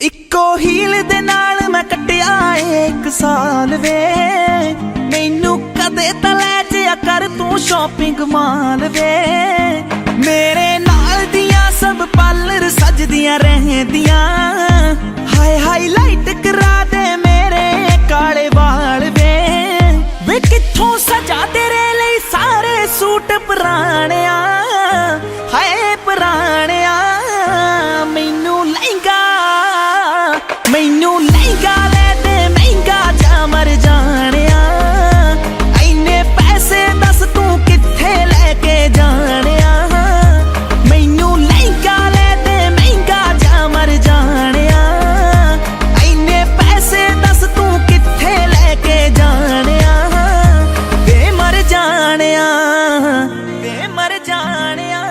इक्को हील दे नाल मैं कट्टिया एक साल वे मैनू कदे तले जिया कर तू शॉपिंग माल वे मेरे नाल दियां सब पार्लर सजदियां रहंदियां हाय हाईलाइट करा दे मेरे काले वाल वे कित्थों सजा तेरे लिए सारे सूट पुराणिया हाय पुराणिया मैनू लहंगा ले दे महंगा जा मर जानिया इन्ने पैसे दस तू कित्थे लेके जानिया मैनू लहंगा ले दे महंगा जा मर जानिया इन्ने पैसे दस तू कित्थे लेके जानिया वे मर जानिया वे मर जानिया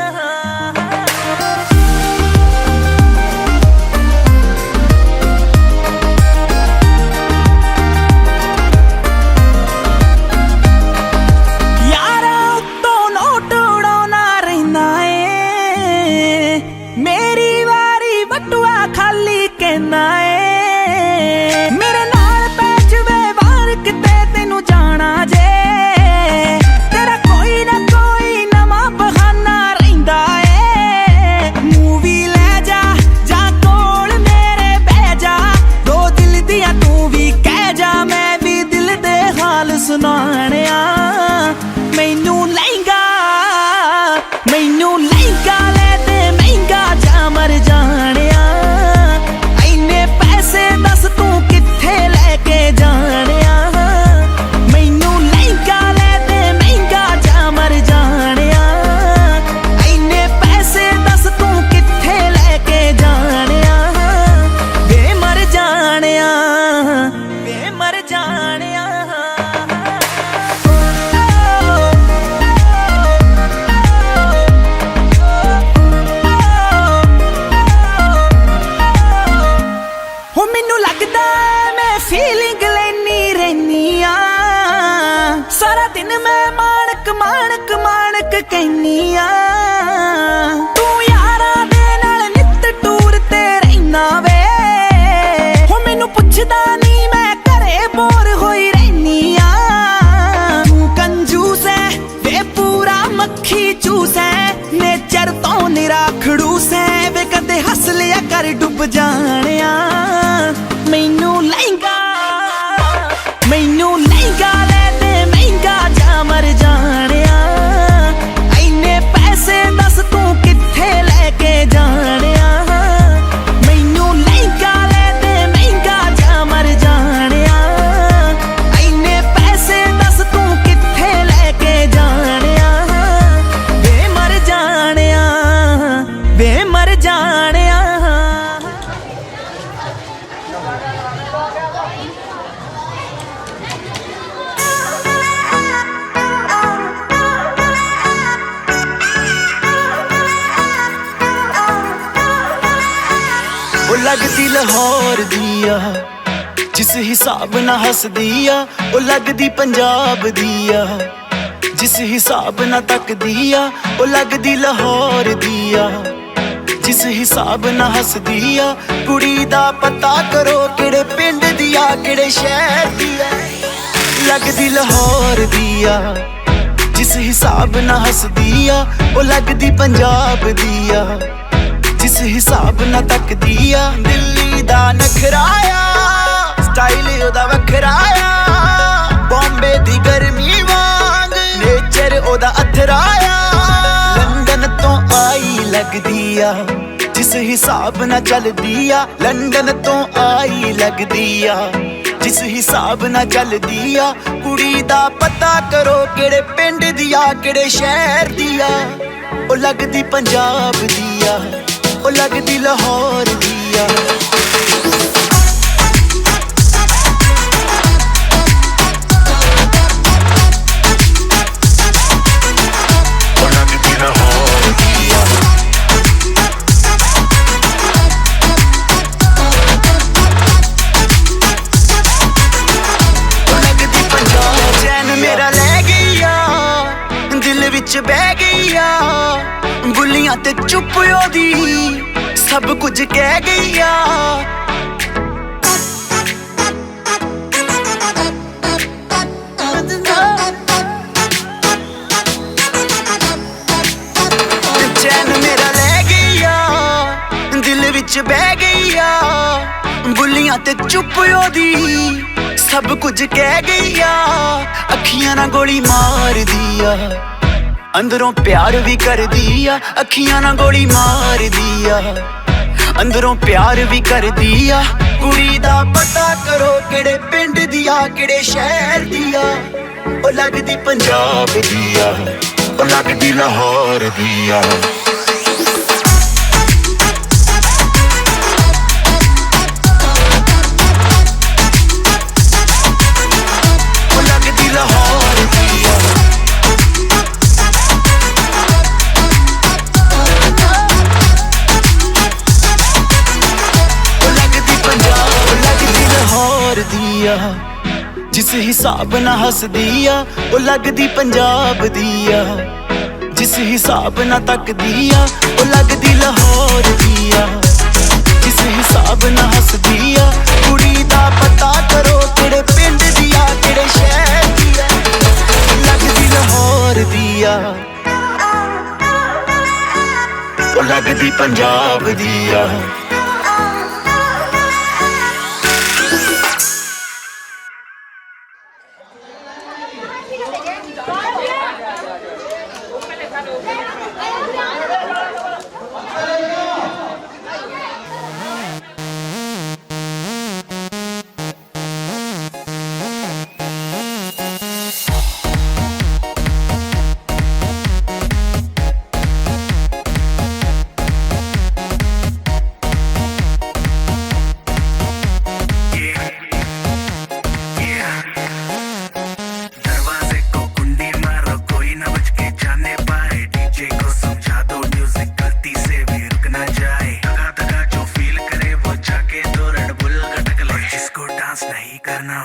मेरे नाल पै जवे वार किते तेनू जाना जे तेरा कोई ना कोई नवा बहाना रहिंदा ए मूवी ले जा कोल मेरे बह जा दो दिल दियां तू भी कह जा मैं भी दिल दे हाल सुनाणिया मैनू लहंगा ले दे महंगा जा मर जानिया दस तू कित्थे लेके जानिया मैनू लहंगा ले दे महंगा जा मर जानिया इन्ने पैसे दस तू कित्थे लेके जानिया वे मर जानिया वे मर जानिया फीलिंग लेनी रहनी आ सारा दिन मैं माणक माणक माणक कहनी आ तू यारा दे नाल नित टूर ते रहना वे हो मैनू पुछदा नहीं मैं घरे बोर होई रहनी आ तू कंजूस है वे पूरा मक्खी चूस है नेचर तो निरा खड़ूस है वे कदे हस लिया कर डुब जानिया मैनू लहंगा ले दे महंगा जा मर जानिया इन्ने पैसे दस तू कित्थे लेके जानिया मैनू लहंगा ले दे महंगा जा मर जानिया इन्ने पैसे दस तू कित्थे लेके जानिया वे मर जानिया वे मर जानिया लगदी लाहौर दिया जिस हिसाब ना हस दिया ओ लगदी पंजाब दिया जिस हिसाब ना तक दिया ओ लगदी लाहौर दिया जिस हिसाब ना हस दिया कुड़ी दा पता करो किड़े पिंड दिया किड़े शहर दिया लगदी लाहौर दिया जिस हिसाब ना हस दिया ओ लगदी पंजाब दिया जिस हिसाब ना तक दिया दिल्ली दा नखराया स्टाइल ओदा वखराया बॉम्बे दी गर्मी वांग नेचर ओदा अथराया लंदन तो आई लगदिया जिस हिसाब ना चल दिया लंदन तो आई लगदिया जिस हिसाब ना चल दिया कुड़ी दा पता करो किड़े पिंड दिया किड़े शहर दिया ओ लगदी पंजाब दिया ओ लगदी लाहौर दिया ਬੋਲੀਆਂ ਤੇ ਚੁੱਪ ਉਹਦੀ ਸਭ ਕੁਝ ਕਹਿ ਗਈ ਆ। ਚੈਨ ਮੇਰਾ ਲੈ ਗਈ ਆ, ਦਿਲ ਵਿੱਚ ਬਹਿ ਗਈ ਆ। ਬੋਲੀਆਂ ਤੇ ਚੁੱਪ ਉਹਦੀ ਸਭ ਕੁਝ ਕਹਿ ਗਈ ਆ। ਅੱਖੀਆਂ ਨਾਲ ਗੋਲੀ ਮਾਰਦੀ ਆ, ਅੰਦਰੋਂ ਪਿਆਰ ਵੀ ਕਰਦੀ ਆ। ਅੱਖੀਆਂ ਨਾਲ ਗੋਲੀ ਮਾਰਦੀ ਆ, ਅੰਦਰੋਂ ਪਿਆਰ ਵੀ ਕਰਦੀ ਆ। ਕੁੜੀ ਦਾ ਪਤਾ ਕਰੋ ਕਿਹੜੇ ਪਿੰਡ ਦੀ ਆ, ਕਿਹੜੇ ਸ਼ਹਿਰ ਦੀ ਆ। ਉਹ ਲੱਗਦੀ ਪੰਜਾਬ ਦੀ ਆ, ਉਹ ਲੱਗਦੀ ਲਾਹੌਰ ਦੀ ਆ। ਜਿਸ ਹਿਸਾਬ ਨਾਲ ਹੱਸਦੀ ਆ ਉਹ ਲੱਗਦੀ ਪੰਜਾਬ ਦੀ ਆ। ਜਿਸ ਹਿਸਾਬ ਨਾਲ ਤੱਕਦੀ ਆ ਉਹ ਲੱਗਦੀ ਲਾਹੌਰ ਦੀ ਆ। ਜਿਸ ਹਿਸਾਬ ਨਾਲ ਹੱਸਦੀ ਆ ਕੁੜੀ ਦਾ ਪਤਾ ਕਰੋ ਕਿਹੜੇ ਪਿੰਡ ਦੀ ਆ, ਕਿਹੜੇ ਸ਼ਹਿਰ ਦੀ ਆ। ਲੱਗਦੀ ਲਾਹੌਰ ਦੀ ਆ, ਉਹ ਲੱਗਦੀ ਪੰਜਾਬ ਦੀ ਆ।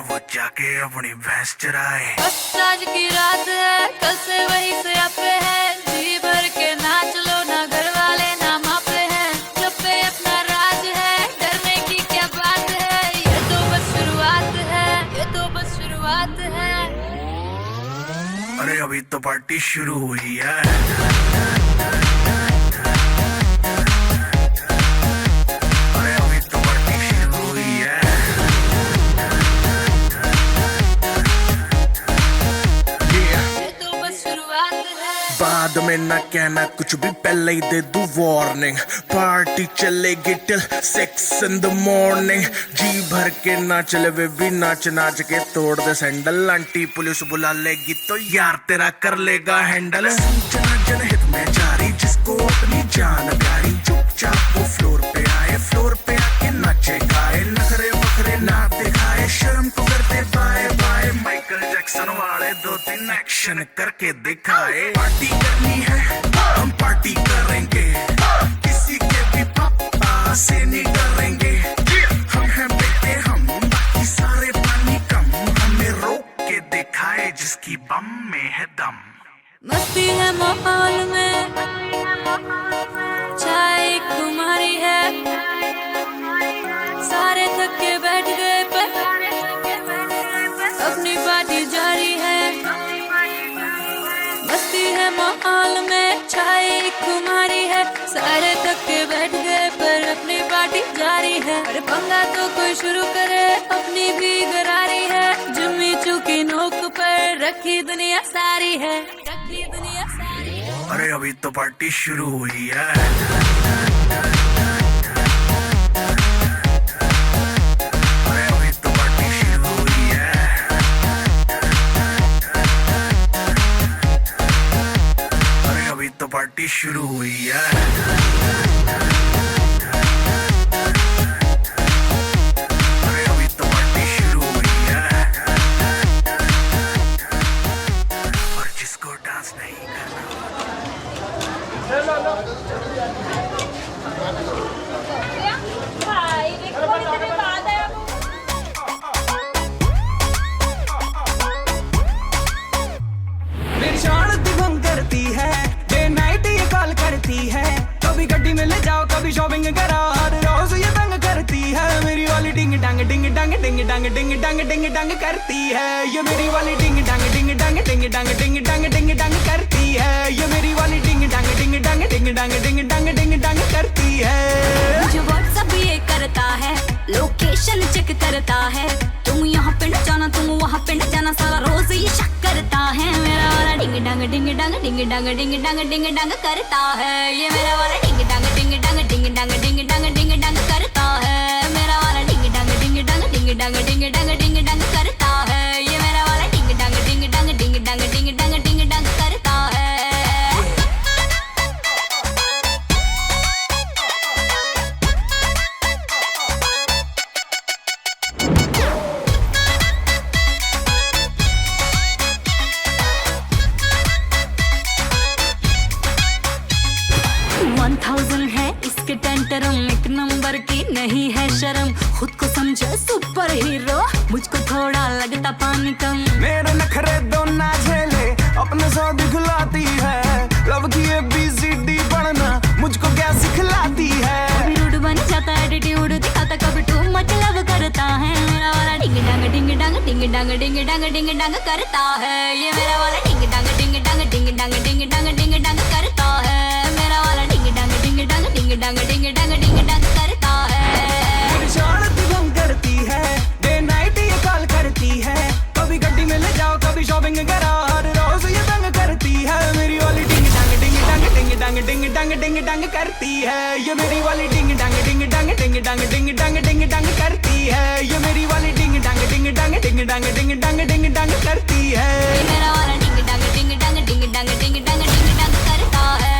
वो जाके अपनी भैंस चराए। बस आज की रात है, कल से वही से आपे है। जी भर के नाच लो, ना घर वाले ना मापे हैं। जब पे अपना राज है, डरने की क्या बात है। ये तो बस शुरुआत है, ये तो बस शुरुआत है। अरे अभी तो पार्टी शुरू हुई है। बाद में ना कहना कुछ भी, पहले ही दे दूं वार्निंग। पार्टी चलेगी टिल 6 in the morning। जी भर के ना चले वे भी नाच नाच के तोड़ दे सैंडल। आंटी पुलिस बुला लेगी तो यार तेरा कर लेगा हैंडल। सूचना जनहित में जारी, जिसको अपनी जान प्यारी। चुपचाप वो फ्लोर पे आए, फ्लोर पे आके नाचे गाए। नखरे वखरे ना दिखाए, शर्म को करते बाय बाय। माइकल जैक्सन वाले 2-3 एक्शन करके दिखाए। पार्टी करनी है हम पार्टी करेंगे, किसी के भी पापा से नहीं डरेंगे। हम हैं बेटे हम, बाकी सारे पानी कम। हमें रोक के दिखाए जिसकी बम में है दम। मस्ती है माहौल में, चाय कुमारी है। सारे थक के बैठ गए पर अपनी पार्टी जारी है। मस्ती है माहौल में, चाय कुमारी है। सारे थक के बैठ गए पर अपनी पार्टी जारी है। अरे पंगा तो कोई शुरू करे, अपनी भी गरारी है। जुम्मी चूकी नोक पर रखी दुनिया सारी है, रखी दुनिया सारी है। अरे अभी तो पार्टी शुरू हुई है। तो पार्टी शुरू हुई है। अरे अभी तो पार्टी शुरू हुई है। और जिसको डांस नहीं करना डिंग डंग करती है, ये मेरी वाली डिंग डंग डिंग डंग डिंग डंग डिंग डंग डिंग डंग करती है, ये मेरी वाली डिंग डंग डिंग डंग डिंग डंग डिंग डंग डिंग डंग करती है। मुझे व्हाट्सएप ये करता है, लोकेशन चेक करता है, तुम यहाँ पे न जाना तुम वहाँ पे न जाना, सारा रोज ये शक करता है। मेरा वाला डिंग डंग डिंग डंग डिंग डंग डिंग डंग डिंग डंग करता है, ये मेरा वाला डिंग डंग डिंग डंग डिंग डंग डिंग डंग डिंग डंग करता है। मेरा वाला डिंग डंग डिंग डंग डिंग डंग डिंग डंग डिंग डंग करता है, ये मेरा वाला डिंग डंग डिंग डंग डिंग डंग डिंग डंग डिंग डंग करता है। है इसके टेंटरम, एक नंबर की नहीं है शर्म, खुद को समझे सुपर हीरो, मुझको थोड़ा लगता पानी कम। मेरे नखरे दो ना झेले, अपने सौ दिखलाती है, लव की ABCD पढ़ना मुझको क्या सिखलाती है। कभी रूड बन जाता है, एटीट्यूड दिखाता, कभी टू मच लव करता है। मेरा वाला डिंग डंग डिंग डंग डिंग डंग डिंग डंग डिंग डंग करता है, ये मेरा वाला डिंग डंग डिंग डंग डिंग डंग डिंग डंग डिंग डंग करता है। मेरा वाला डिंग डंग डिंग डंग डिंग डंग डिंग डंग डिंग डंग करता है। मेरी शांति भंग करती है, डे नाइट ये कॉल करती है, कभी गड्डी में ले जाओ कभी शॉपिंग करा, हर रोज ये तंग करती है। मेरी वाली डिंग डंग डिंग डंग डिंग डंग डिंग डंग डिंग डंग करती है, ये मेरी वाली डिंग डंग डिंग डंग डिंग डंग डिंग डंग डिंग डंग करती है, ये मेरी वाली डिंग डंग डिंग डंग डिंग डंग डिंग डंग डिंग डंग करती है। मेरा वाला डिंग डंग डिंग डंग डिंग डंग डिंग डंग डिंग डंग करता है।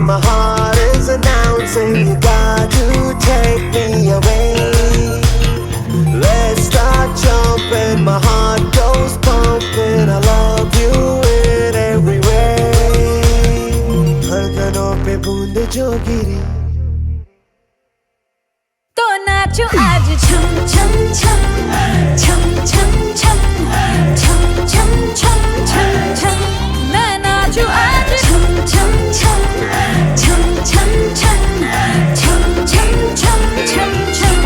My heart is announcing you got to take me away. Let's start jumping, my heart goes pumping, I love you in every way. धड़कनों पे बूंद जो गिरी तो नाचो आज छम छम छम छम छम छम छम छम छम छम छम। मैं नाचो आज छम छम छम छम छम छम छम छम छम छम छम।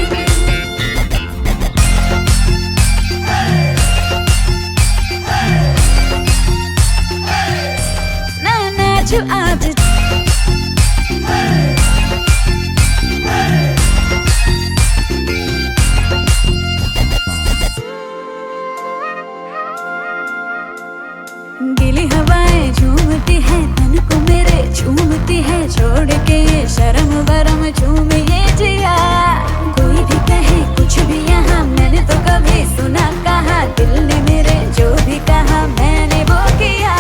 मैं नाचो आज गीली हवाएं झूमती है, तन को मेरे झूमती है, छोड़ के ये शर्म वरम झूम ये जिया। कोई भी कहे कुछ भी यहाँ, मैंने तो कभी सुना कहा, दिल ने मेरे जो भी कहा मैंने वो किया।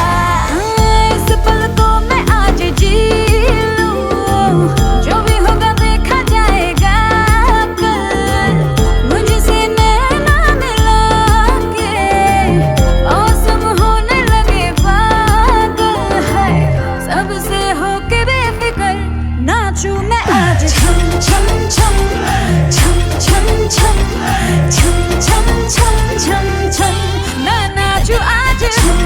इस पल को मैं आज जी लूं, जो भी होगा देखा जाएगा कल। मुझसे नैना मिला के मौसम होने लगे पागल है, सबसे होके बेफिक्र नाचूं मैं आज छम छम छम छम छम छम छम छम छम छम छम। मैं नाचूं आज छम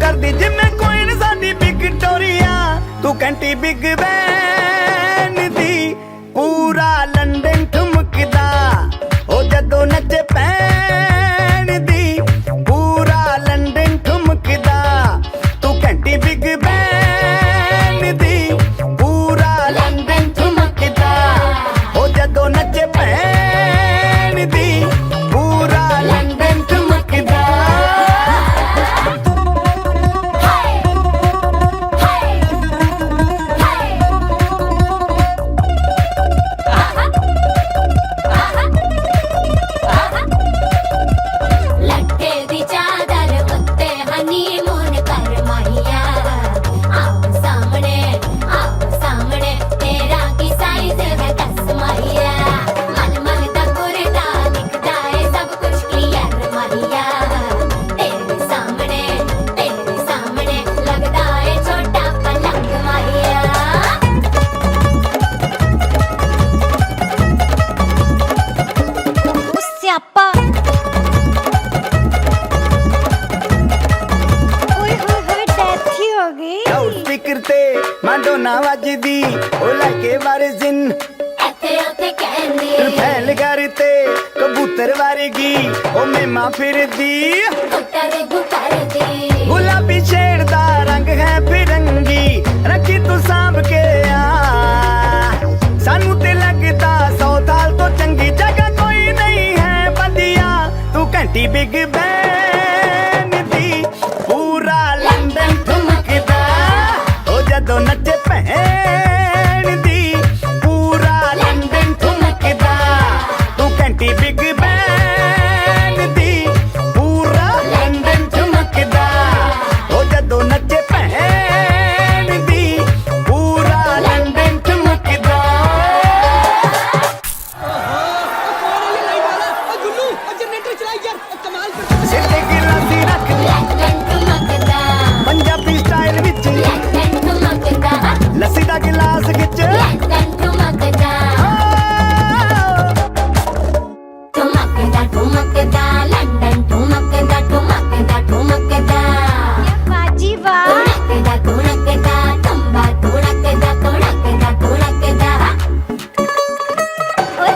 कर दी जिम्मे कोइन साडी विक्टोरिया तू घंटी बिग बैन दी पूरा लंदन ठुमकदा ओ जदों नचे पैन दी पूरा लंदन ठुमकदा तू घंटी बिग बैन दी पूरा लंदन ठुमकदा ओ जदों नचे पैन दी पूरा लंदन ठुमकदा लटके दी चादर उत्ते हनीमून कर माहिया आओ सामने तेरा की साइज है दस माहिया मन मन दा कुरदा दिखदा है सब कुछ क्लियर माहिया तेरे सामने लगदा है छोटा पलंग माहिया ਸਿਆਪਾ ਓਏ ਹੋਏ ਹੋਏ ਡੈਥ ਹੀ ਹੋ ਗਈ ਲਾਊਡ ਸਪੀਕਰ ਤੇ ਮਾਂਡੋਨਾ ਵੱਜਦੀ ਉਹ ਲਾਕੇ ਵਾਰਿਜ਼ਨ ਇੱਥੇ ਉੱਥੇ ਕਹਿੰਦੀ ਫੈਲ ਕਰਤੇ ਕਬੂਤਰ ਵਰਗੀ ਉਹ ਮੇਮਾ ਫਿਰਦੀ ਕੁੱਟਰ ਗੁੱਟਰਦੀ ਗੁਲਾਬੀ ਸ਼ੇਡ ਦਾ ਰੰਗ ਹੈ ਫਿਰੰਗੀ ਰੱਖੀ ਤੂੰ ਸਾਂਭ ਕੇ ਆ ਸਾਨੂੰ ਤੇ ਲੱਗਦਾ 100 ਸਾਲ ਤੋਂ ਚੰਗੀ ਜਗ੍ਹਾ ਕੋਈ ਨਹੀਂ ਹੈ ਬੰਦਿਆ ਤੂੰ ਘੰਟੀ ਬਿਗ ਬੈਨ ਦੀ ਪੂਰਾ ਲੰਦਨ ਠੁਮਕਦਾ ਉਹ ਜਦੋਂ ਨੱਚੇ ਭੈਣ ਦੀ ਪੂਰਾ ਲੰਦਨ ਠੁਮਕਦਾ ਤੂੰ ਘੰਟੀ ਬਿਗ ਬੈਨ ਦੀ ਪੂਰਾ ਲੰਦਨ ਠੁਮਕਦਾ ਉਹ ਜਦੋਂ ਨੱਚੇ ਭੈਣ ਦੀ ਪੂਰਾ ਲੰਦਨ ਠੁਮਕਦਾ ਸਿੱਧੇ ਗਿਲਾਸੀ ਰੱਖ ਲੰਡਨ ਠੁਮਕਦਾ ਪੰਜਾਬੀ ਸਟਾਈਲ ਵਿੱਚ ਲੰਡਨ ਠੁਮਕਦਾ ਲੱਸੀ ਦਾ ਗਿਲਾਸ ਖਿੱਚ ਲੰਡਨ ਠੁਮਕਦਾ ਠੁਮਕਦਾ ਲੰਡਨ ਠੁਮਕਦਾ ਬਾਜੀ ਵਾਹ ਠੁਮਕਦਾ ਤੰਬਾ ਠੁਮਕਦਾ ਓਏ ਓਏ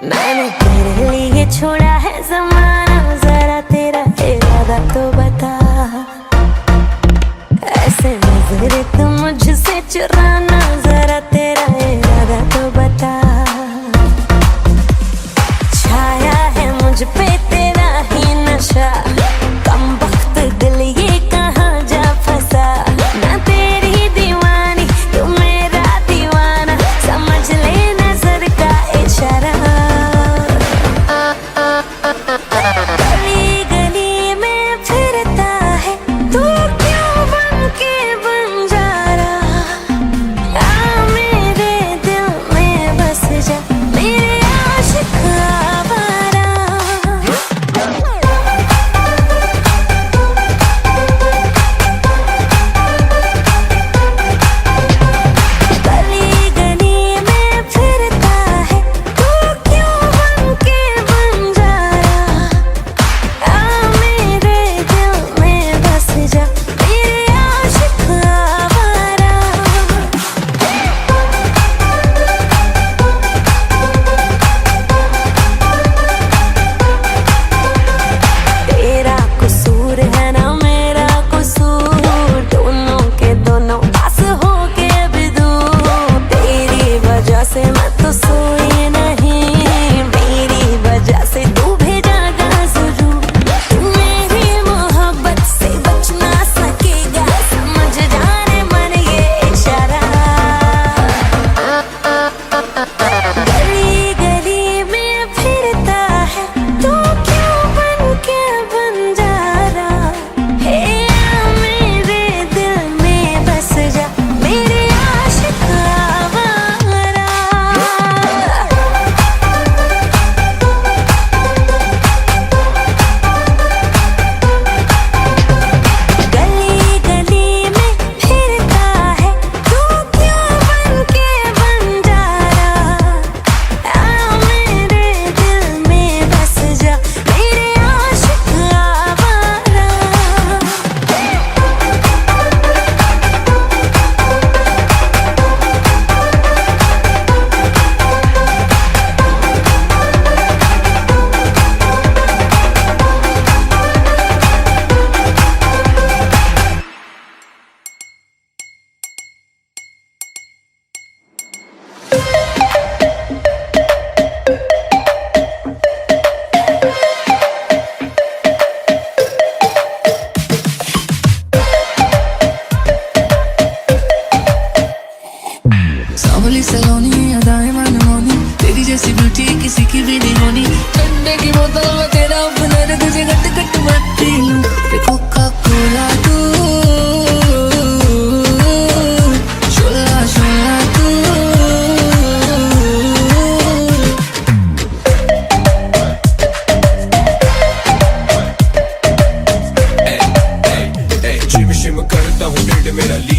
मैंने तेरे लिए छोड़ा है जमाना जरा तेरा इरादा तो बता ऐसे नजरे तुम मुझसे चुराना जरा तेरा इरादा तो बता छाया है मुझ पे तेरा ही नशा कम वक्त दिल ये कहाँ जा फंसा मैं तेरी दीवानी तू मेरा दीवाना समझ ले नजर का इशारा गली गली में फिरता है तू क्यों बन के बंजारा आ मेरे दिल में बस जा मेरे आशिक आवारा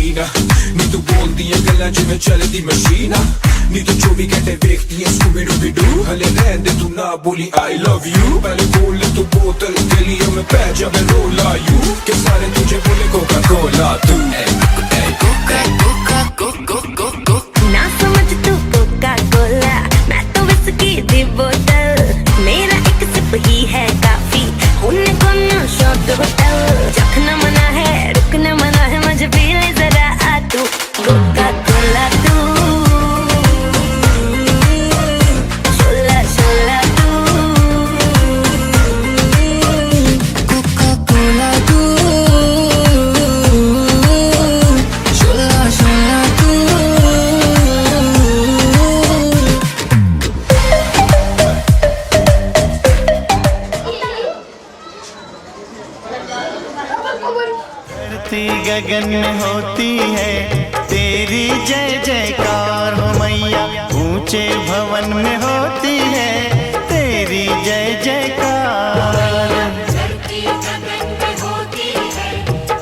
Marina ਨੀ ਤੂੰ ਬੋਲਦੀ ਐ ਗੱਲਾਂ ਜਿਵੇਂ ਚੱਲਦੀ ਮਸ਼ੀਨ ਨੀ ਤੂੰ 24 ਘੰਟੇ ਵੇਖਦੀ ਐ Scooby-Doo ਹਲੇ ਰਹਿੰਦੇ ਤੂੰ ਨਾ ਬੋਲੀ I love you ਪਹਿਲੇ ਬੋਲ ਤੂੰ ਬੋਤਲ ਗਲੀਆਂ में ਪੈ ਜਾਵੇ ਰੋਲਾ ਯੂ ਕਿ ਸਾਰੇ ਤੁਝੇ ਬੋਲੇ Coca-Cola ਤੂੰ ना समझ तू Coca-Cola मैं तो विस्की दी बोतल मेरा एक सिप ही है काफी होने को ना शॉट होटल चखना मना है रुकना मना है मुझे पी ले जरा आ तू Coca-Cola तू शोला शोला तू Coca-Cola तू शोला शोला तू धरती गगन में होती है तेरी जय जयकार हो मैया ऊंचे भवन में होती है तेरी जय जयकार धरती गगन में होती है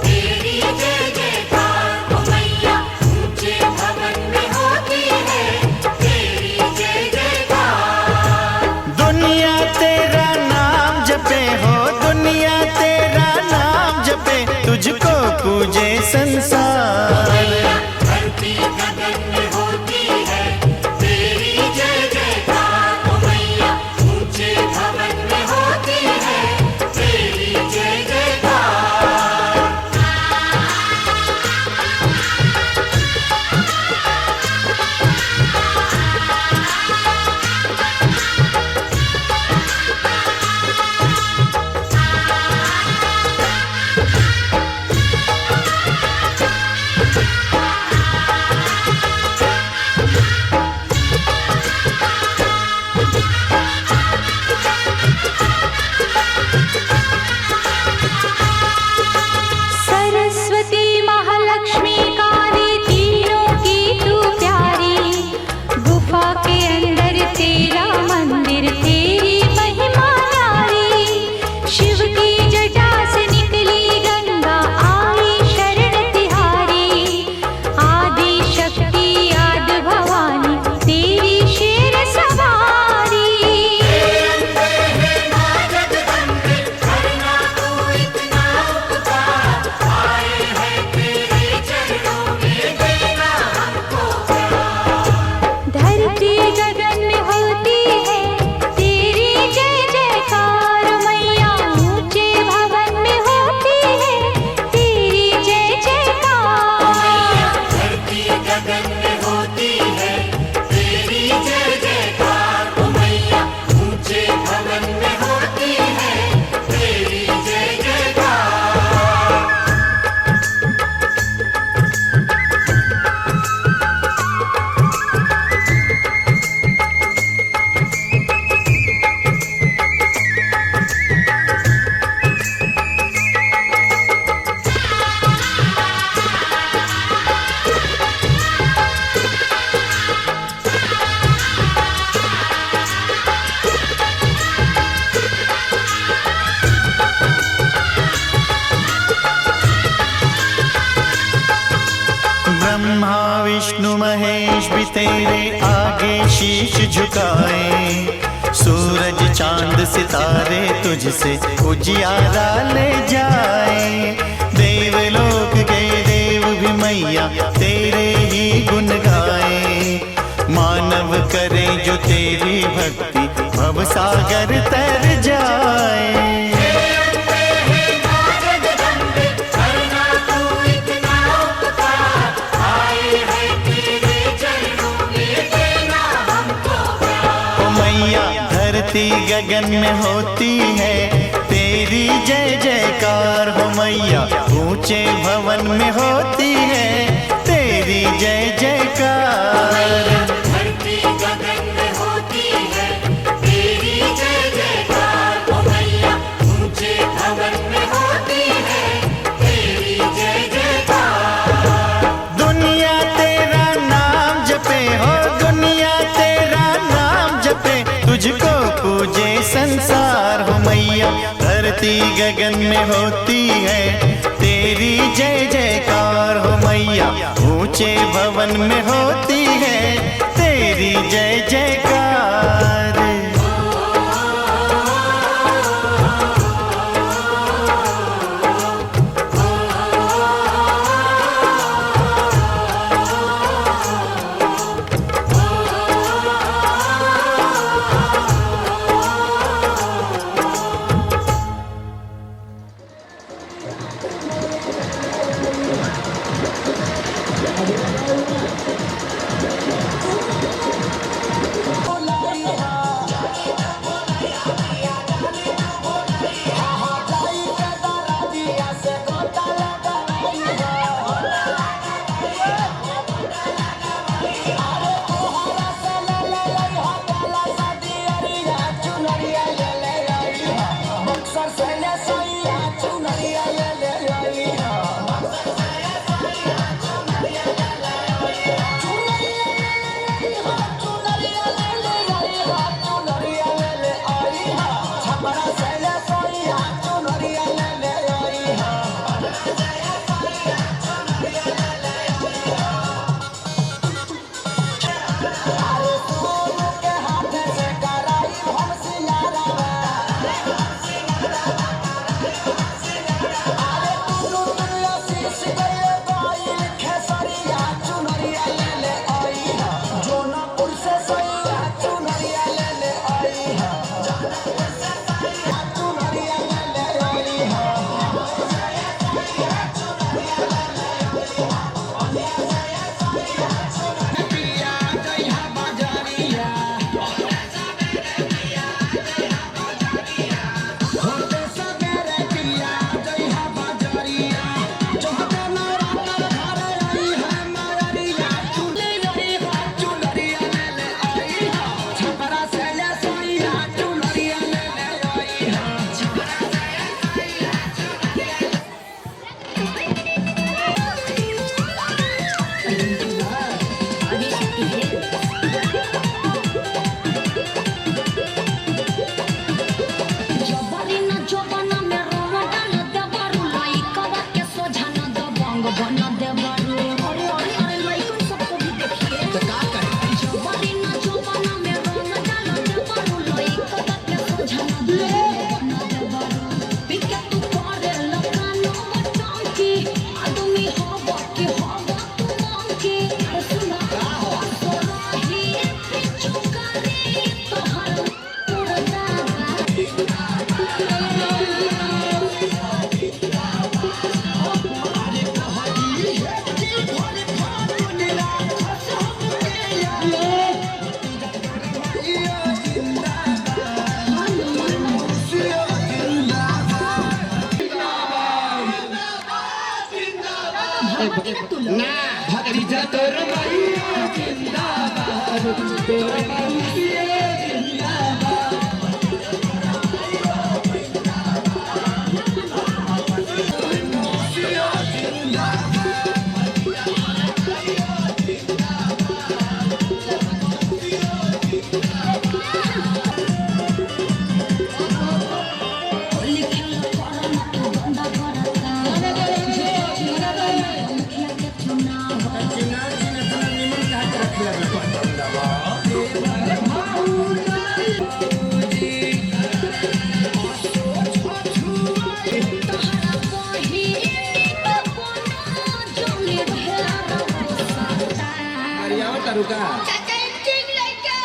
तेरी जय जयकार हो मैया ऊंचे भवन में होती है तेरी जय जयकार दुनिया तेरा नाम जपे हो दुनिया तेरा नाम जपे तुझको पूजे संसार धरती गगन में होती है तेरी जय जयकार हो मैया ऊंचे भवन में होती है तेरी जय जयकार सरस्वती महालक्ष्मी काली तीनों की तू प्यारी गुफा के अंदर तेरा मंदिर तेरी महिमा न्यारी शिव की जटा से निकली गंगा आई शरण तिहारी आदि शक्ति आदि भवानी तेरी शेर सवारी धरती गगन में होती है तेरी जय जयकार मैया ऊंचे भवन में होती है तेरी जय जयकार धरती गगन में होती है तेरी जय जयकार मैया ऊंचे भवन में होती है तेरी जय जयकार ब्रह्मा विष्णु महेश भी तेरे आगे शीश झुकाए सूरज चांद सितारे तुझसे उजियारा ले जाए देवलोक के देव भी मैया तेरे ही गुण गाए मानव करे जो तेरी भक्ति भव सागर तर जाए धरती गगन में होती है तेरी जय जयकार हो मैया ऊंचे भवन में होती है तेरी जय जयकार धरती गगन में होती है तेरी जय जयकार हो मैया ऊंचे भवन में होती है तेरी जय जयकार दुनिया तेरा नाम जपे हो दुनिया तेरा नाम जपे तुझको पूजे संसार हो मैया धरती गगन में होती है तेरी जय जयकार हो मैया, ऊंचे भवन में होती है तेरी जय जयकार।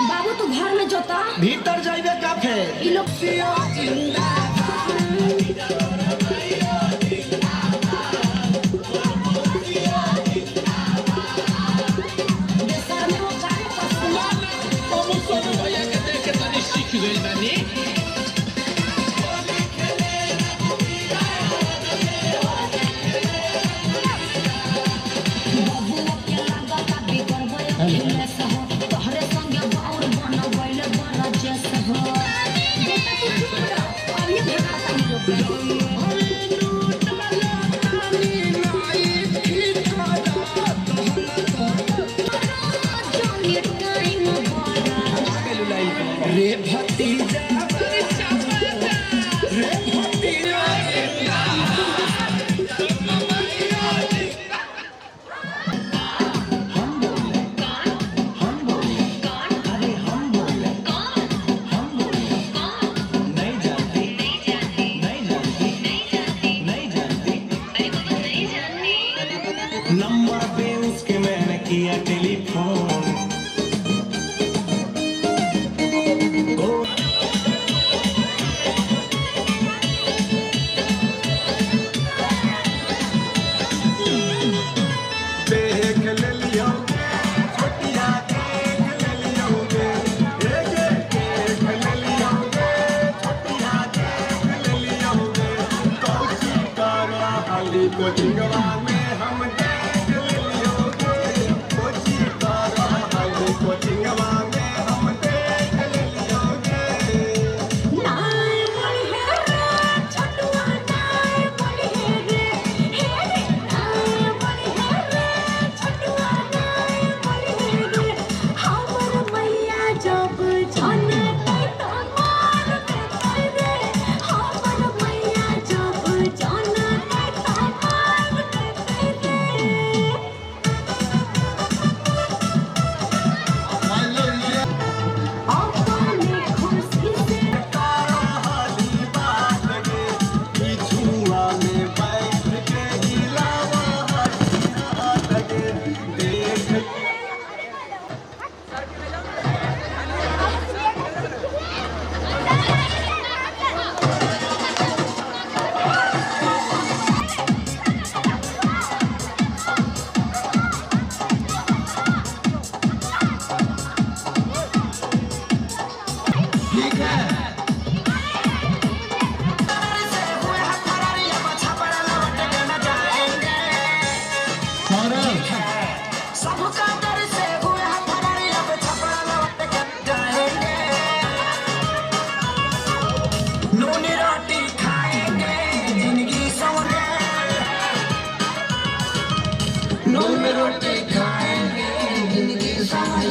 बाबू तू घर में जोता भीतर जाइबे काफे ई लोग Don't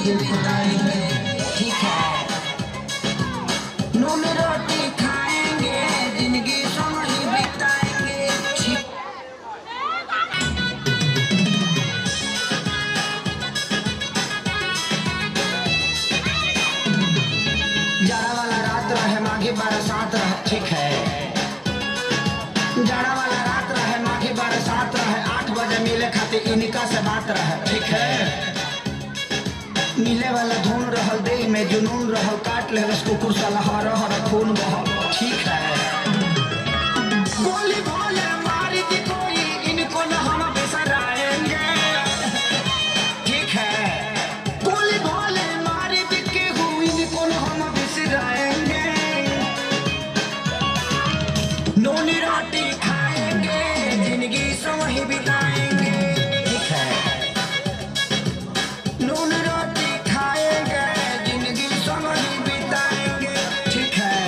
भी बताएंगे, ठीक है। नून रोटी खाएंगे, जिंदगी समय बिताएंगे, ठीक। जाड़ा वाला रात रहे माघी बरसात रहे, ठीक है। जाड़ा वाला रात रहे माघी बरसात रहे, 8 बजे मिले खातिर इनका से बात रहे, ठीक है। मिले वाला धुन रहल, देह में जुनून रहल, काट ले कुकुर साला हर हर खून बहल, ठीक है। गोली भोले मारी दी कोई, इनको न हम बिसराएंगे, ठीक है। गोली भोले मारी दी केहू, इनको न हम बिसराएंगे। नूनी रोटी खाएंगे, जिंदगी समय बिताएंगे, ठीक है। नून रोटी खाएंगे, जिंदगी समय बिताएंगे, ठीक है।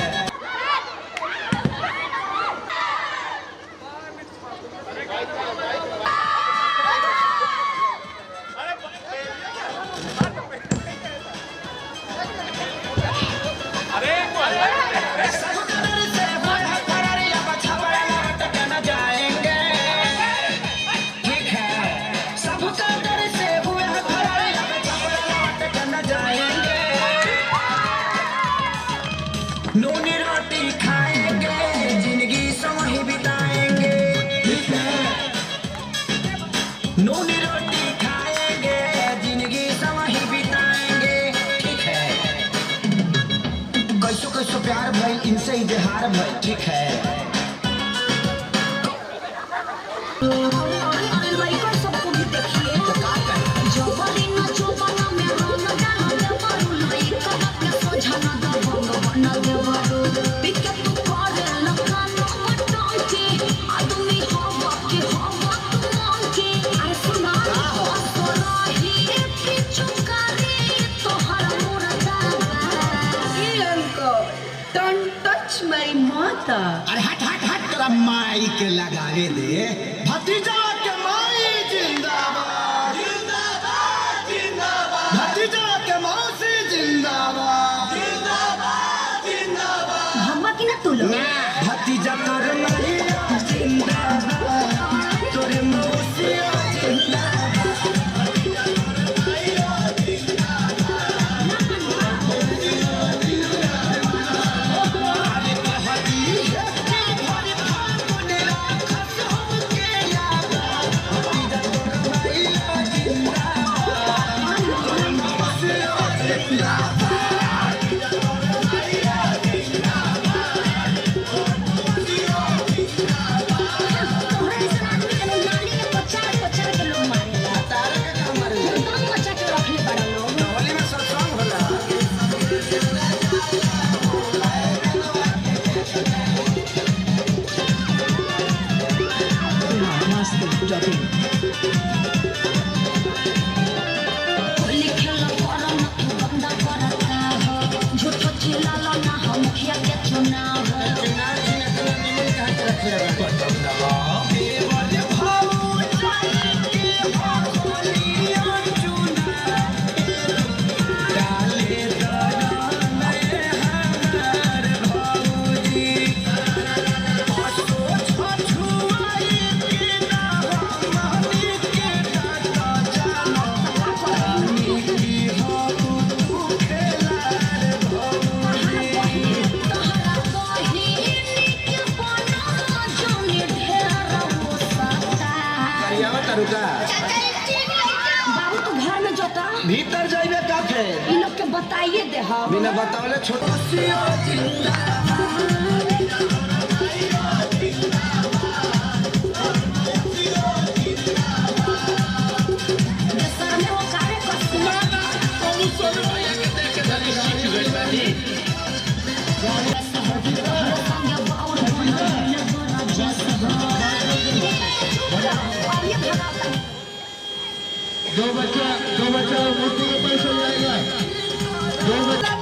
सब कदर से होए है फरारिया, बछावड़ा लौट के न जाएंगे, ठीक है। सब कदर से हुए है फरारिया, बछावड़ा लौट के न जाएंगे। नूनी रोटी खाएंगे, जिंदगी समय बिताएंगे, ठीक है। नूनी रोटी खाएंगे, जिंदगी समय बिताएंगे, ठीक है। कैसो कैसो प्यार भइल, इनसे इजहार भइल, ठीक है। सबको भी देखिए, जबरी न चोबना में रंग डाल देवरू, लइका के सोझा न दबंग बन देवरू। पिके तू करे लकान मटंकी, आदमी हवा के हवा तू मंकी। अरे सुना तो रही की चुकारी तोहर मुर्दा। Don't touch my mother. अरे हट हट हट, तेरा माई के लगावे दे। भतीजा के माई जिंदाबाद, जिंदाबाद जिंदाबाद। भतीजा के मौसी जिंदाबाद, जिंदाबाद जिंदाबाद। हम की ना तू लोग भतीजा तोर माई जिंदाबाद, तोर मौसी जिंदाबाद। बाबू तू घर में जोता, भीतर जाइबे का थे, इन लोग के बताइए दे। हम बिना बतावले छोटो दो बच्चा मूर्ति के पास चल जाएगा। दो बच्चा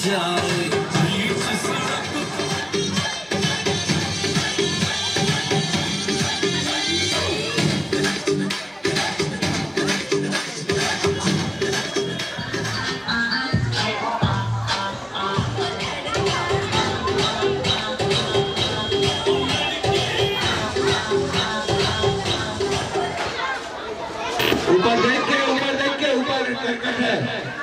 जाए ऊपर देख के ऊपर करकट है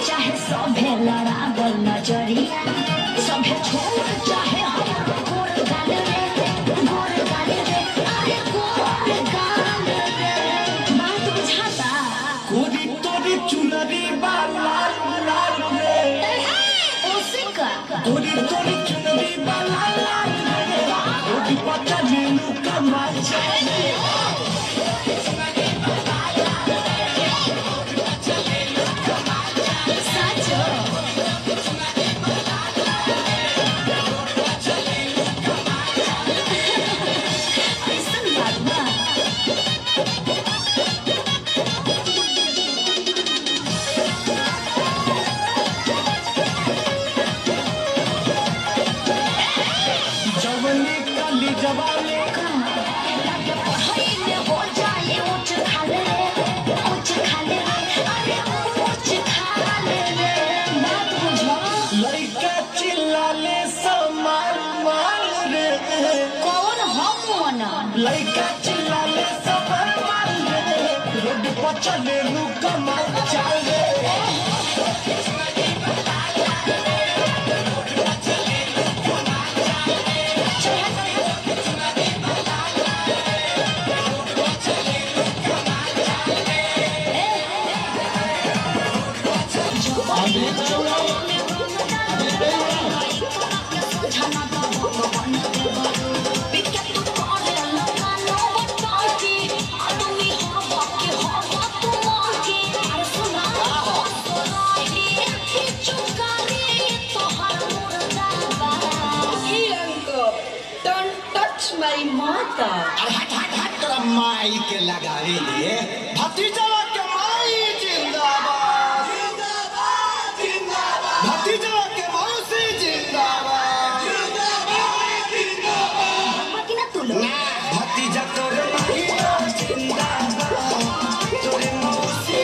चाहे सभे लड़ावल नजरिया सभे छोड़ चाहे गोर गाल रे अरे गोर गाल रे बात बुझाता कोरी तोरी चुनरी बाला लाल रे ओसिका कोरी तोरी चुनरी बाला लाल रे कोरी पता नीलू कमाल जाए जवानी काली जवानी हो जाए उच्च खाले अरे उच्च खाले रे बात बुझो लड़का चिल्लाले समार मार रे कौन हम ना लड़का चिल्लाले समार मार रे रोड पर चले रू कमाल चाल रे माता हट तेरा माई के लगावे ले भतीजा के माई जिंदाबाद जिंदाबाद जिंदाबाद भतीजा के मौसी जिंदाबाद जिंदाबाद जिंदाबाद मत ना तू लोग भतीजा तोरे माई जिंदाबाद तोरे मौसी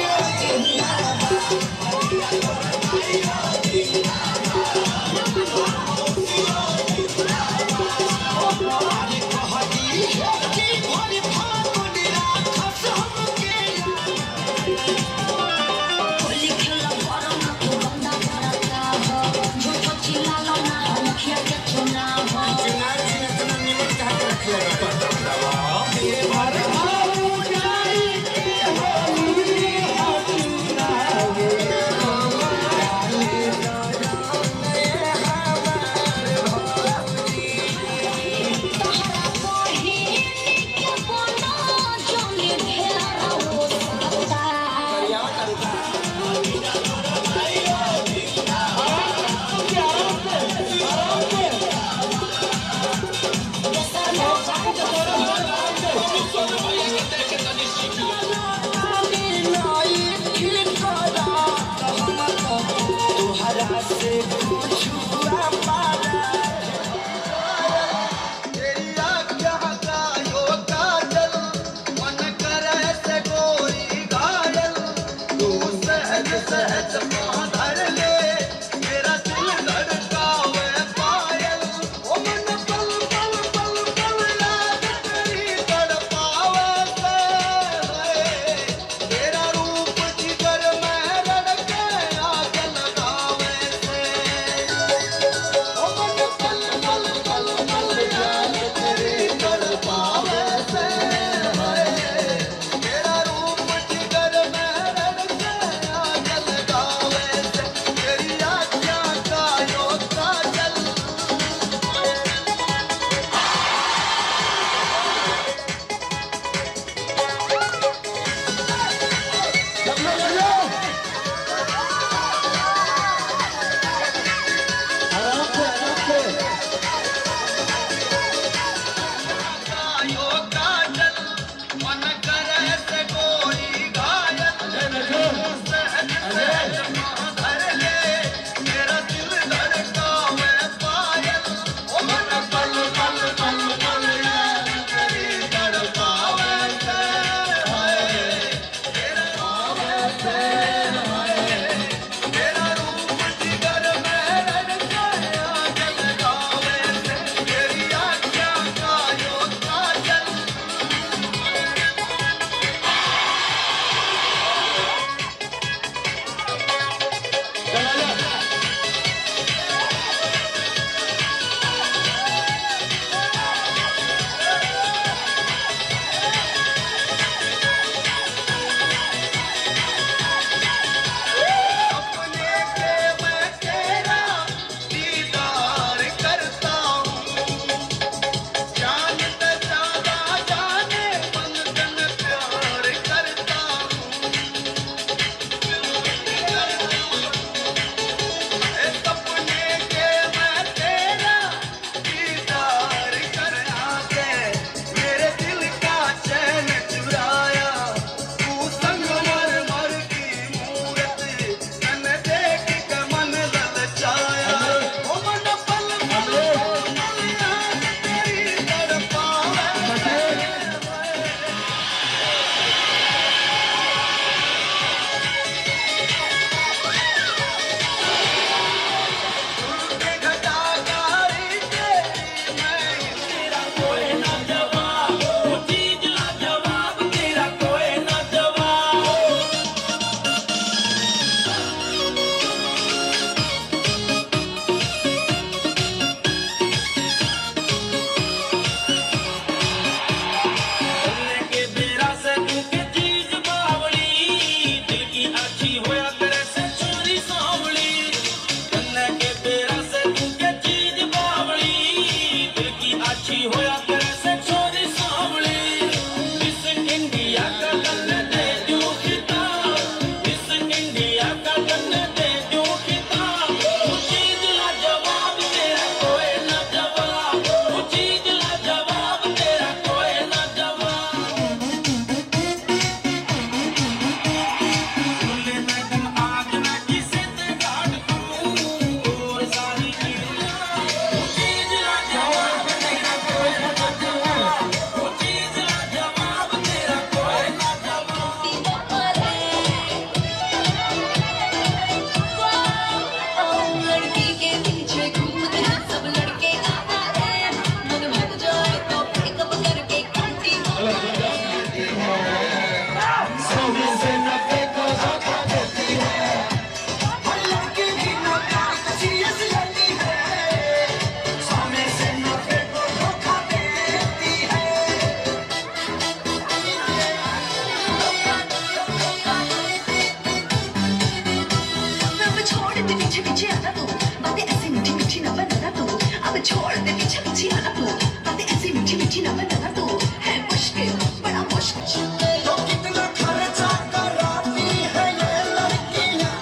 दे पीछे पीछे आना तू, बातें ऐसी मीठी मीठी न बनाना तू, अब छोड़ दे पीछे पीछे आना तू, बातें ऐसी मीठी मीठी न बनाना तू, है मुश्किल बड़ा मुश्किल। तो कितना खर्चा कराती है ये लड़कियां,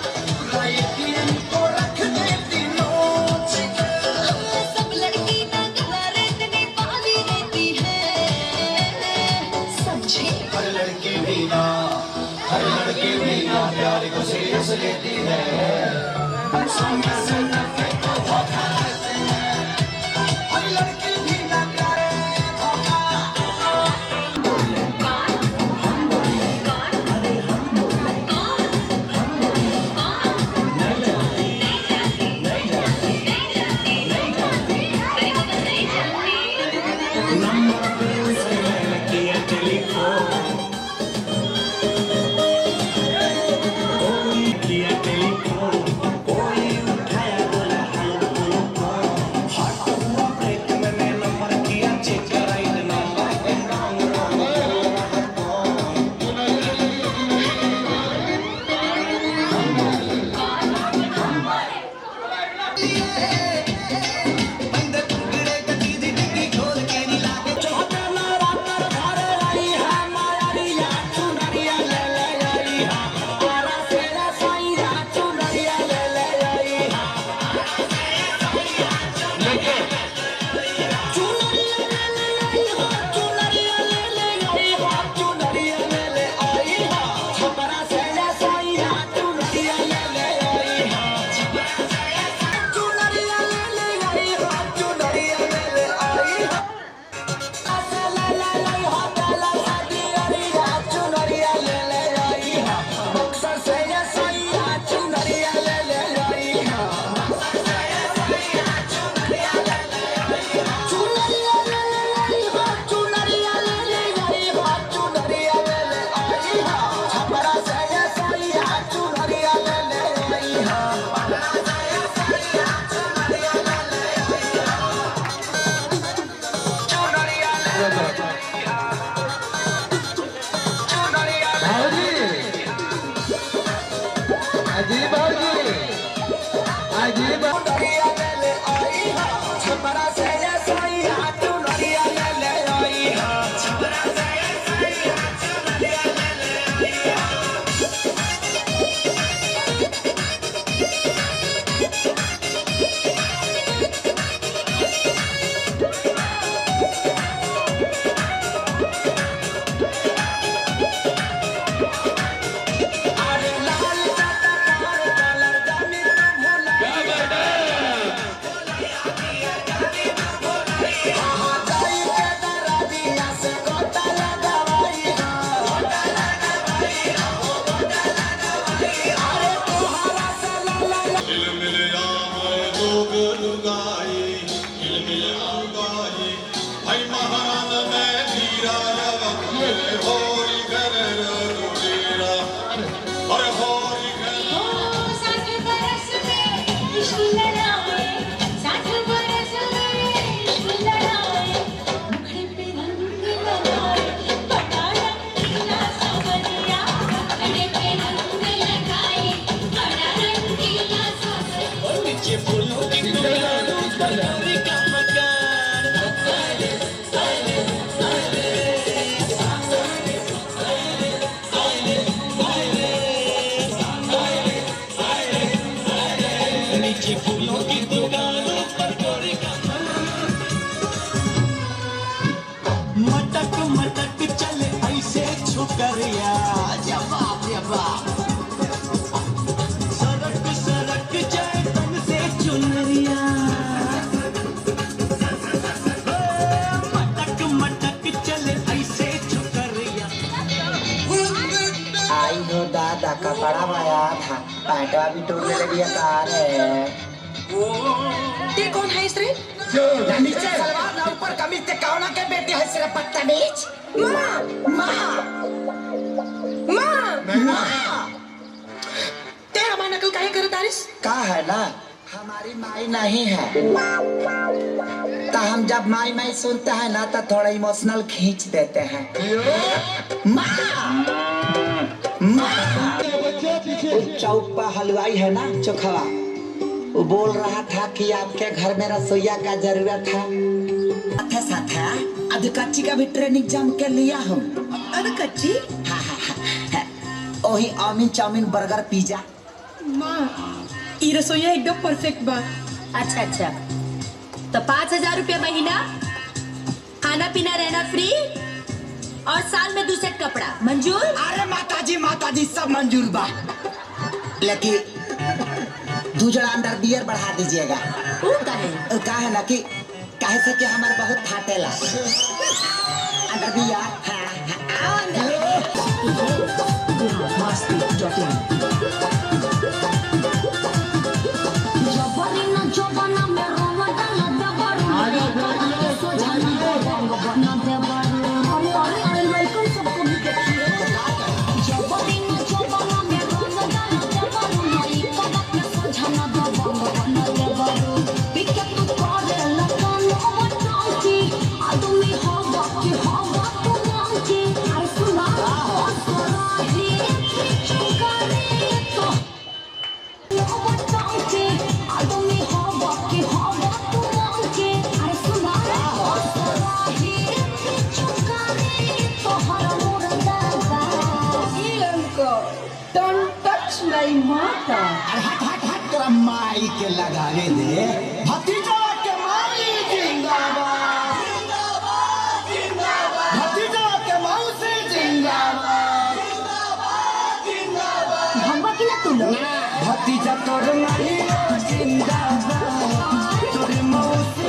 लाइकी इनको रख देती नोच के। सब लड़की ना गवारे इतनी वाली रहती है, समझे? हर लड़की भी ना प्यार को सीरियस लेती है। सामने से लड़के को धोखा देते हैं, हर लड़की भी ना प्यार धोखा। दादा कपड़ा माया था, पैंटवा भी टूटने लगी है। ये कौन है इसरे? नीचे सलवार ना ऊपर कमीज ते कौन के बेटे है सिर्फ बदतमीज। माँ तेरा माँ नकल काहे करे दारिस? का है ना हमारी माई नहीं है, तो हम जब माई माई सुनते हैं ना तो थोड़ा इमोशनल खींच देते हैं। चौक पर हलवाई है ना चोखवा, वो बोल रहा था कि आपके घर में रसोईया का जरूरत है। साथ है अध कच्ची का भी ट्रेनिंग जम के लिया हूँ। अरे कच्ची? हाँ हाँ हाँ, वही आमिन चाउमीन बर्गर पिज्जा। माँ ये रसोईया एकदम परफेक्ट बा। अच्छा अच्छा, तो 5,000 रुपया महीना, खाना पीना रहना फ्री और साल में 2 सेट कपड़ा मंजूर? अरे माताजी सब मंजूर बा, लेकिन 2 जोड़ा अंडरवियर बढ़ा दीजिएगा। वो का है ना कि कहे से कि हमारे बहुत फाटेला अंडरवियर। हाँ हट तेरा माई के लगावे दे। भतीजा के माई जिंदाबाद, भतीजा के मौसी जिंदाबाद, भगवा की ना तू लोग? भतीजा तोर माई जिंदाबाद, तोर मौसी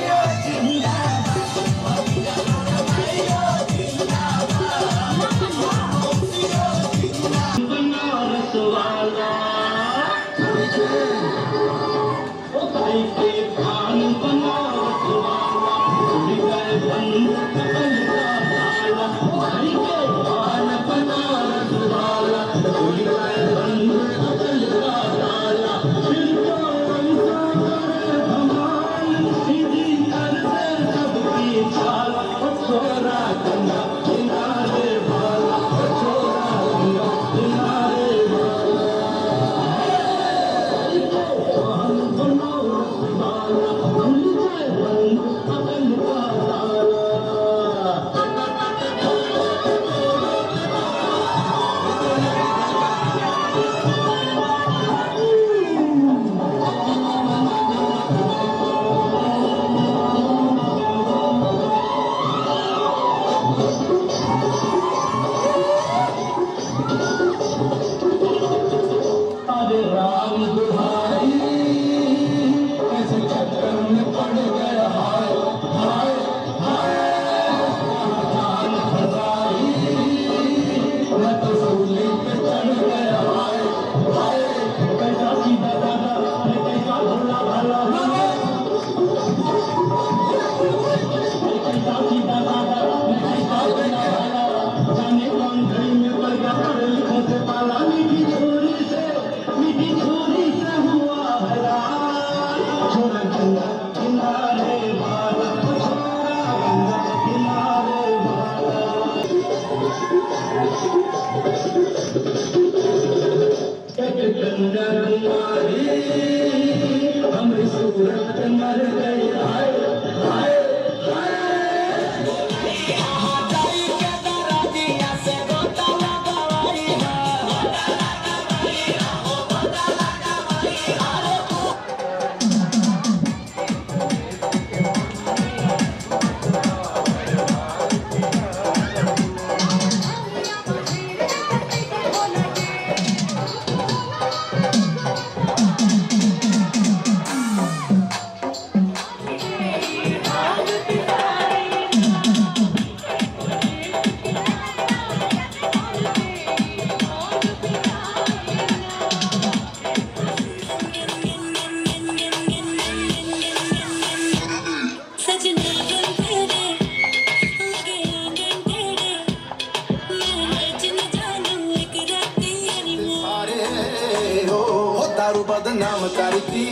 दारू बदनाम करती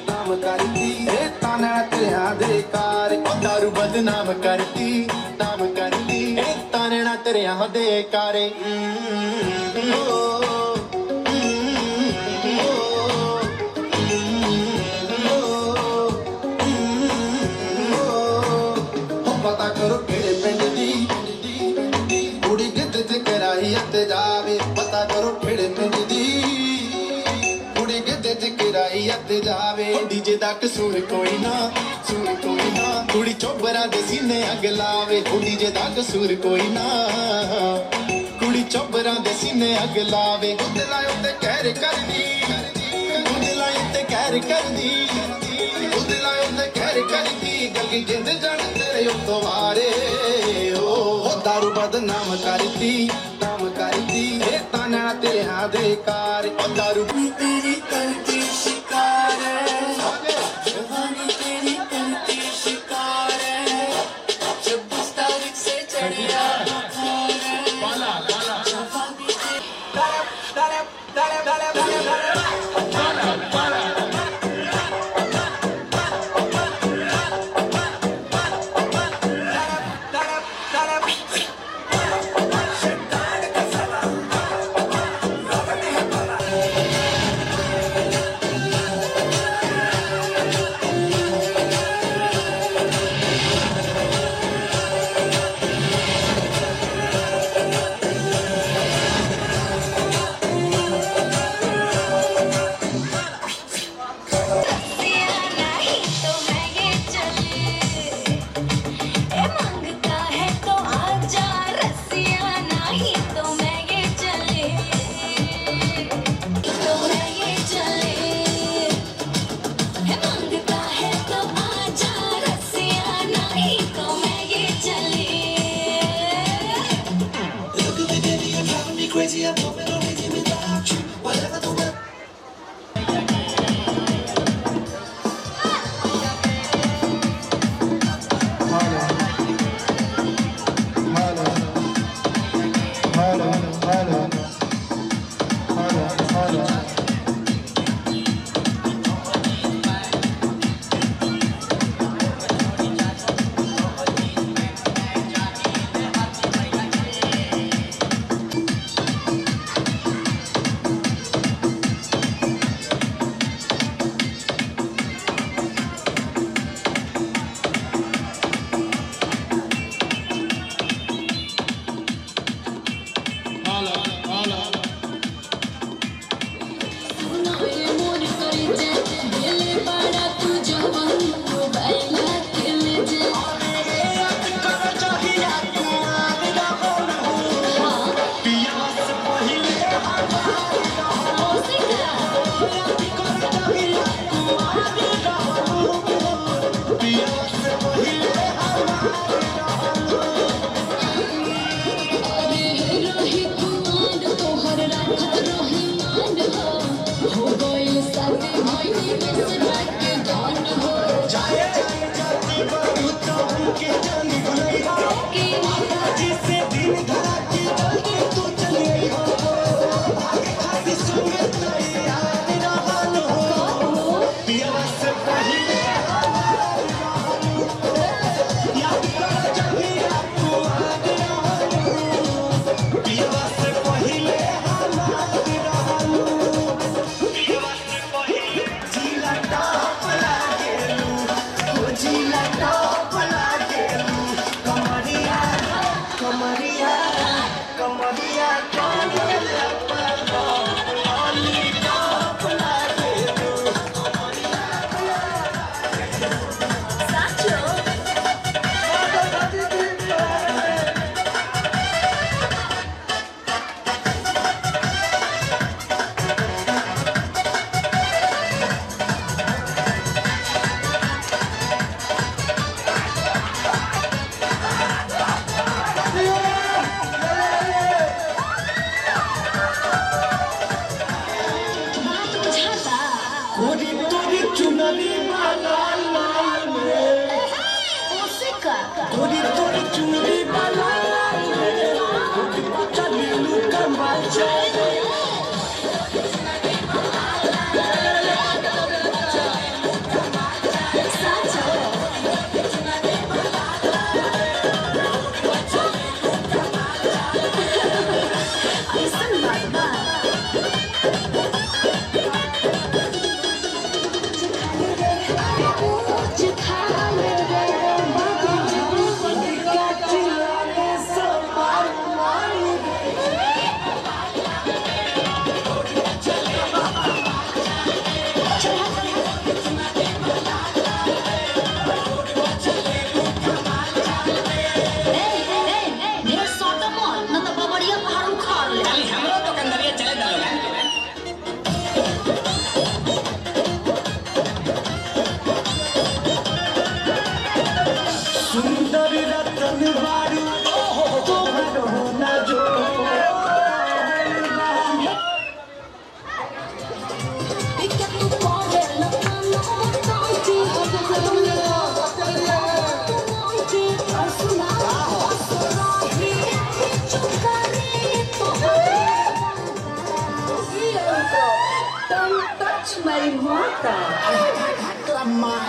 नाम करती ए ताना तेरा दे कार दारू बदनाम करती नाम करती ए ताना तेरा दे कारे ਲਾਵੇ ਡੀਜੇ ਦਾ ਕਸੂਰ ਕੋਈ ਨਾ ਕੁੜੀ ਚੋਬਰਾਂ ਦੇ ਸੀਨੇ ਅੱਗ ਲਾਵੇ ਡੀਜੇ ਦਾ ਕਸੂਰ ਕੋਈ ਨਾ ਕੁੜੀ ਚੋਬਰਾਂ ਦੇ ਸੀਨੇ ਅੱਗ ਲਾਵੇ ਗੁੱਦੇ ਲਾਏ ਉੱਤੇ ਕਹਿਰ ਕਰਦੀ ਗੁੱਦੇ ਲਾਏ ਉੱਤੇ ਕਹਿਰ ਕਰਦੀ ਗੁੱਦੇ ਲਾਏ ਉੱਤੇ ਕਹਿਰ ਕਰਦੀ ਗਲਗੀ ਜਿੰਦ ਜਾਣ ਤੇਰੇ ਉੱਤੋਂ ਵਾਰੇ ਉਹ ਦਾਰੂ ਬਦਨਾਮ ਕਰਦੀ ਇਹ ਤਾਨਾ ਤੇਰੇ ਹਾਂ ਦੇ ਕਾਰ ਉਹ ਦਾਰੂ ਤੇਰੀ ਕਰਦੀ ਸ਼ਿਕਾਰ जवानी तेरी करती शिकार है जब उस तारीख से चढ़िया बुखार है जवानी Crazy, I'm moving on with you without you. Whatever the weather.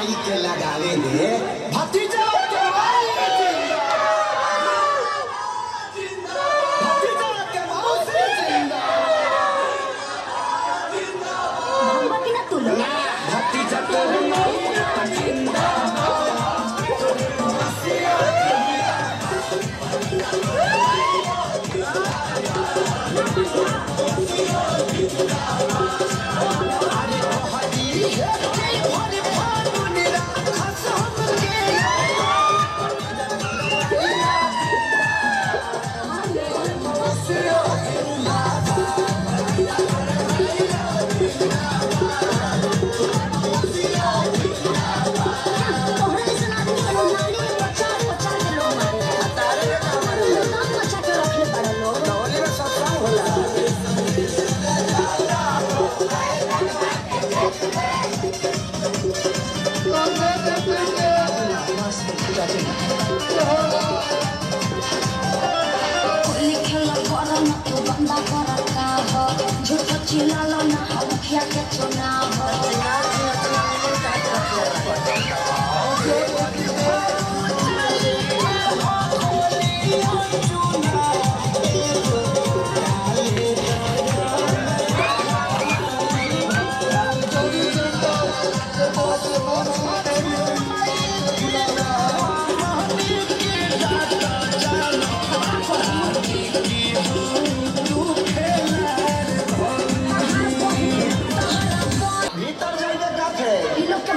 माई के लगावे दे भतीजा के माई जिंदाबाद भतीजा के मौसी जिंदाबाद भगवती ना तू लोग भतीजा तोर माई जिंदाबाद तोर मौसी चिल्ला ना मुखिया के चुनाव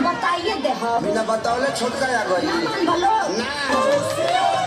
बताइए दे हम बिना बतावले छोटका आ गई बोलो ना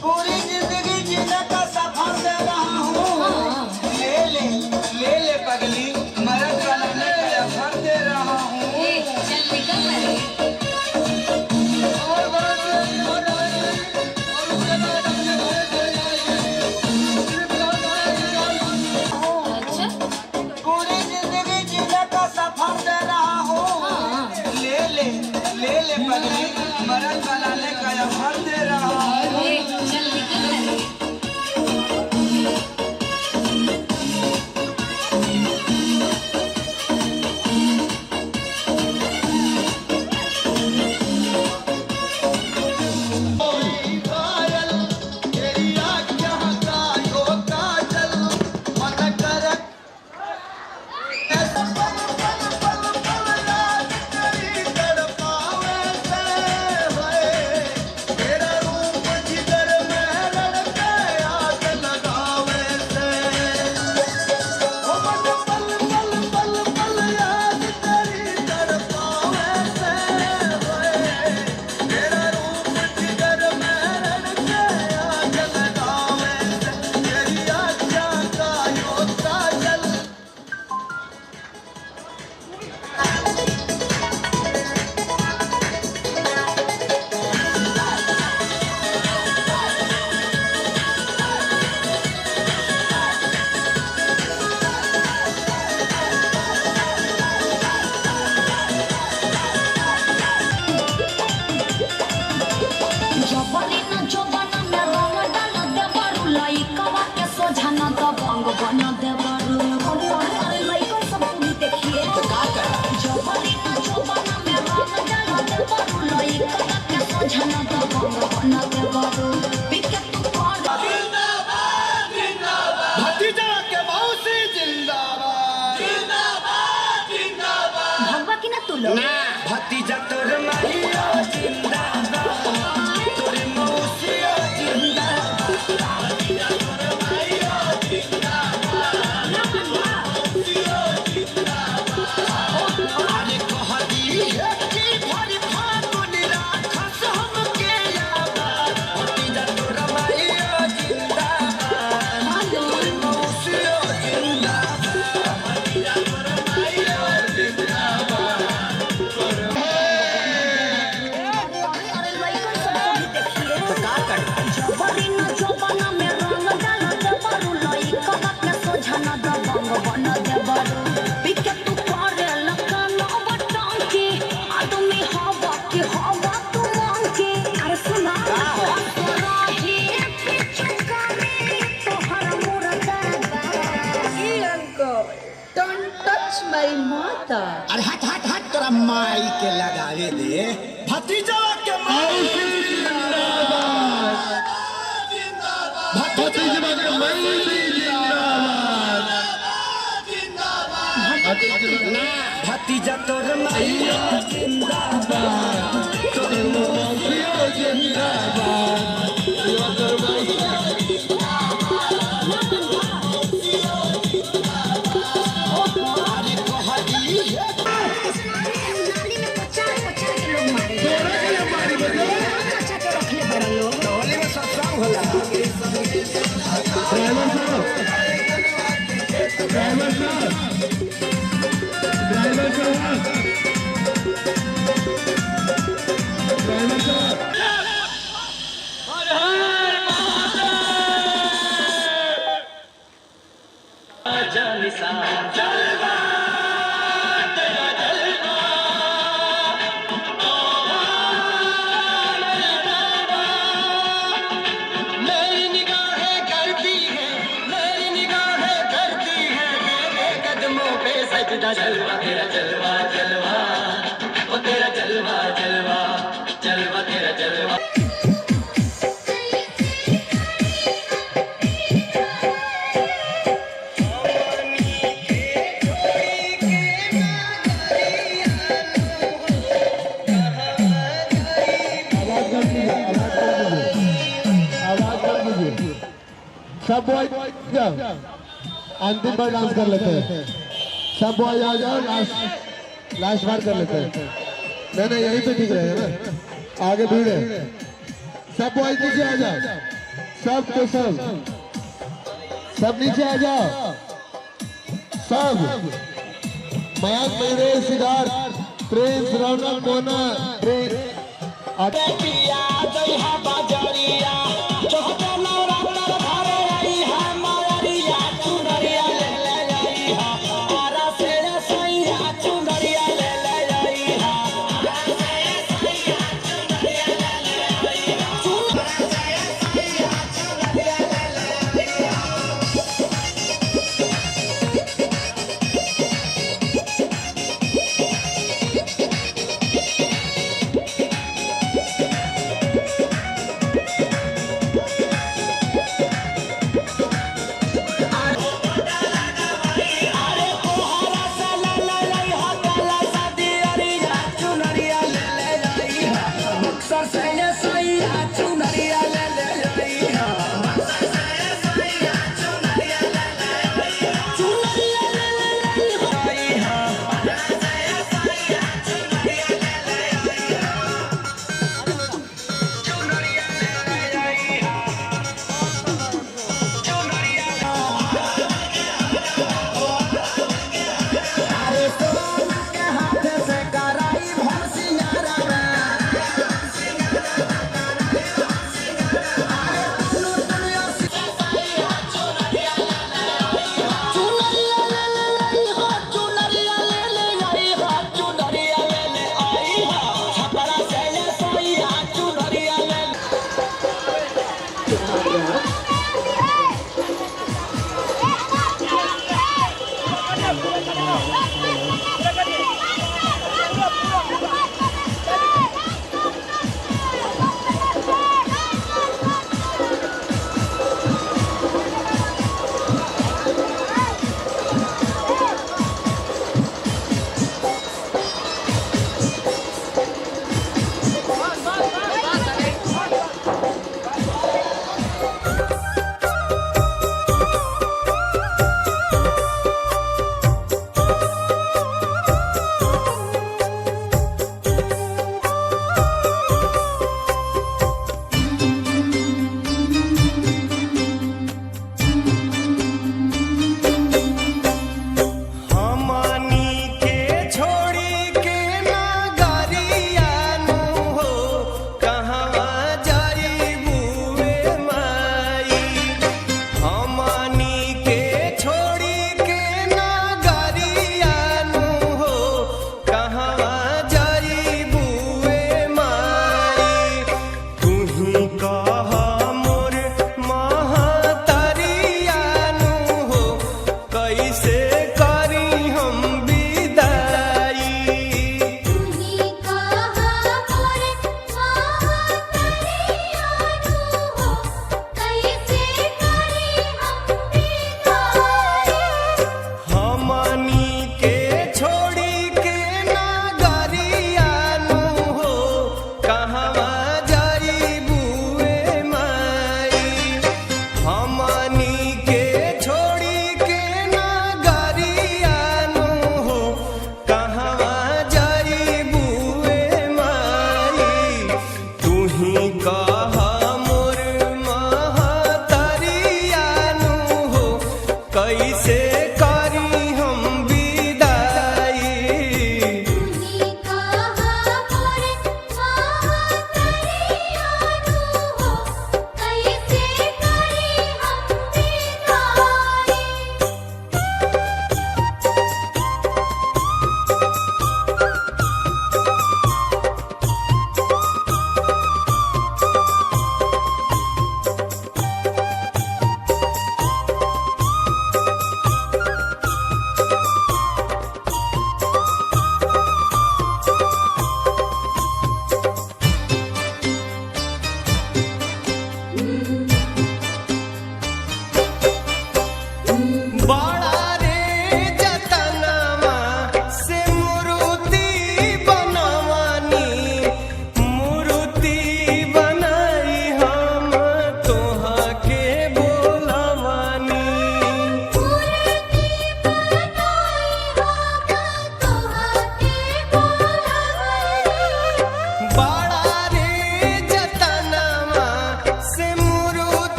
पूरी जिंदगी जीने का सफर दे रहा हूँ ले ले पगली मरद बनाने का सफर दे रहा हूँ पूरी जिंदगी जीने का सफर दे रहा हूँ ले ले पगली मरद बनाने का सफर दे रहा हूँ भतीजा के मौसी जिंदाबाद भगवा की ना तू लोग भतीजा तोर माइया जिंदाबाद तोर मौसी जिंदाबाद Don't touch my mother. अरे हट हट हट तेरा माई के लगावे दे भतीजा के माई जिंदाबाद भतीजा के माई जिंदाबाद भतीजा तोर माई जिंदाबाद तोर माई जलवा तेरा जलवा जलवा ओ तेरा जलवा जलवा जलवा तेरा जलवा सब बॉय अंतिम बार डांस कर लेते हैं सब बॉय आ जाओ लास्ट बार कर लेते हैं नहीं यहीं पे ठीक रहेगा ना आगे भीड़ है सब बॉय नीचे आ जाओ सब तो सब नीचे आ जाओ सब मयंक मेरे सिद्धार्थ प्रिंस रौनक मोना प्रिंस